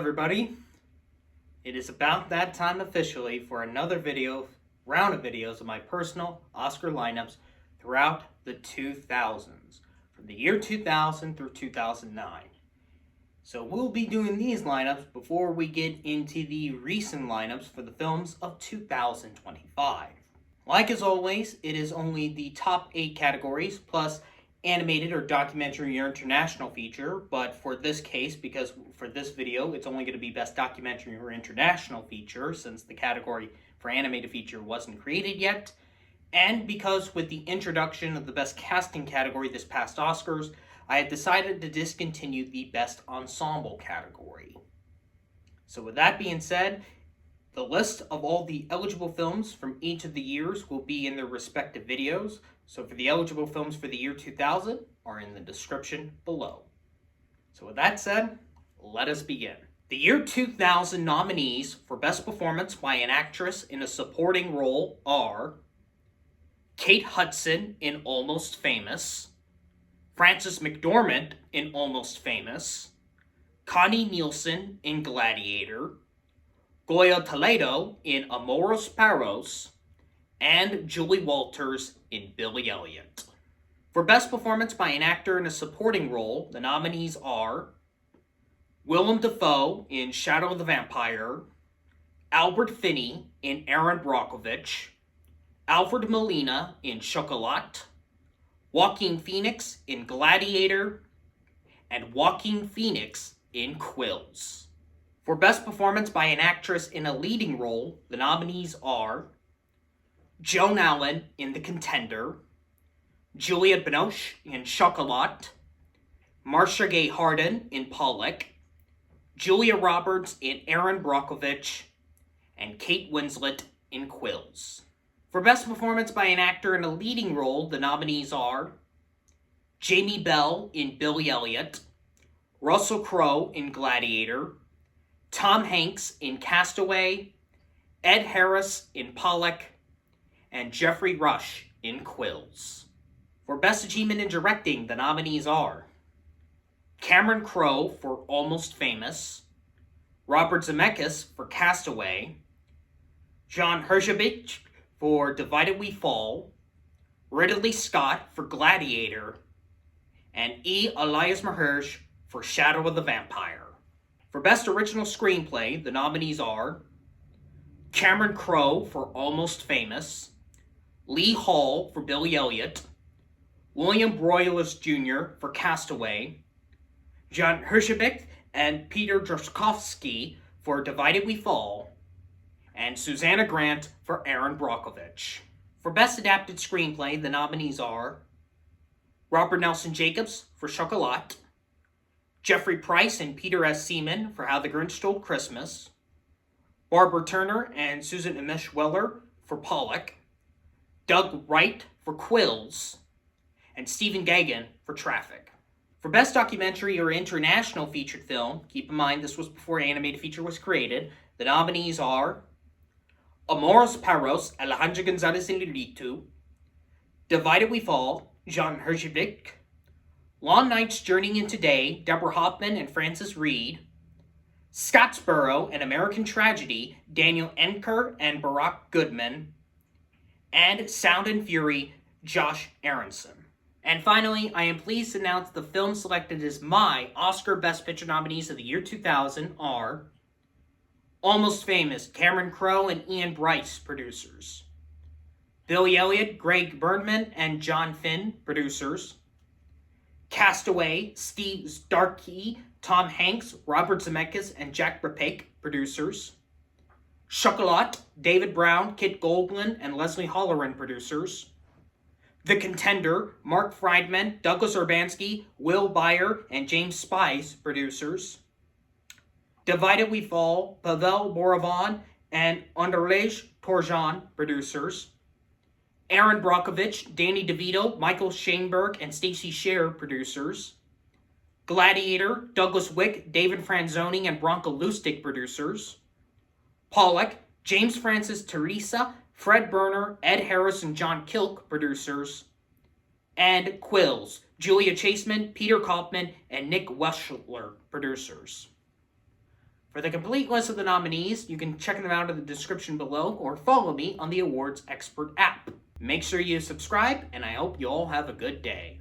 everybody. It is about that time officially for another round of videos of my personal Oscar lineups throughout the 2000s, from the year 2000 through 2009. So we'll be doing these lineups before we get into the recent lineups for the films of 2025. Like as always, it is only the top 8 categories plus animated or documentary or international feature, but for this case, because for this video it's only going to be best documentary or international feature since the category for animated feature wasn't created yet, and because with the introduction of the best casting category this past Oscars, I had decided to discontinue the best ensemble category. So with that being said, the list of all the eligible films from each of the years will be in their respective videos. So for the eligible films for the year 2000 are in the description below. So with that said, let us begin. The year 2000 nominees for Best Performance by an Actress in a Supporting Role are Kate Hudson in Almost Famous, Frances McDormand in Almost Famous, Connie Nielsen in Gladiator, Goya Toledo in Amores Perros, and Julie Walters in Billy Elliot. For Best Performance by an Actor in a Supporting Role, the nominees are Willem Dafoe in Shadow of the Vampire, Albert Finney in Erin Brockovich, Alfred Molina in Chocolat, Joaquin Phoenix in Gladiator, and Joaquin Phoenix in Quills. For Best Performance by an Actress in a Leading Role, the nominees are Joan Allen in The Contender, Juliette Binoche in Chocolat, Marcia Gay Harden in Pollock, Julia Roberts in Erin Brockovich, and Kate Winslet in Quills. For Best Performance by an Actor in a Leading Role, the nominees are Jamie Bell in Billy Elliot, Russell Crowe in Gladiator, Tom Hanks in Castaway, Ed Harris in Pollock, and Jeffrey Rush in Quills. For Best Achievement in Directing, the nominees are Cameron Crowe for Almost Famous, Robert Zemeckis for Castaway, John Herzog for Divided We Fall, Ridley Scott for Gladiator, and E. Elias Mahersh for Shadow of the Vampire. For Best Original Screenplay, the nominees are Cameron Crowe for Almost Famous, Lee Hall for Billy Elliot, William Broyles Jr. for Castaway, John Herzog and Peter Drozdowski for Divided We Fall, and Susanna Grant for Erin Brockovich. For Best Adapted Screenplay, the nominees are Robert Nelson Jacobs for Chocolat, Jeffrey Price and Peter S. Seaman for How the Grinch Stole Christmas, Barbara Turner and Susan Amish Weller for Pollock, Doug Wright for Quills, and Stephen Gaghan for Traffic. For Best Documentary or International Featured Film, keep in mind this was before animated feature was created, the nominees are Amores Perros, Alejandro González Iñárritu, Divided We Fall, John Herzog, Long Nights Journeying Into Day, Deborah Hoffman and Francis Reed, Scottsboro, An American Tragedy, Daniel Enker and Barack Goodman, and Sound and Fury, Josh Aronson. And finally, I am pleased to announce the film selected as my Oscar Best Picture nominees of the year 2000 are Almost Famous, Cameron Crowe and Ian Bryce, producers. Billy Elliot, Greg Bergman and John Finn, producers. Castaway, Steve Starkey, Tom Hanks, Robert Zemeckis, and Jack Rapake, producers. Chocolat, David Brown, Kit Goldwyn, and Leslie Holleran, producers. The Contender, Mark Friedman, Douglas Urbanski, Will Byer, and James Spice, producers. Divided We Fall, Pavel Borovan, and Andrzej Torjan, producers. Erin Brockovich, Danny DeVito, Michael Shainberg, and Stacey Sher, producers. Gladiator, Douglas Wick, David Franzoni, and Bronco Lustig, producers. Pollock, James Francis Teresa, Fred Berner, Ed Harris, and John Kilk, producers. And Quills, Julia Chaseman, Peter Kaufman, and Nick Weschler, producers. For the complete list of the nominees, you can check them out in the description below or follow me on the Awards Expert app. Make sure you subscribe, and I hope you all have a good day.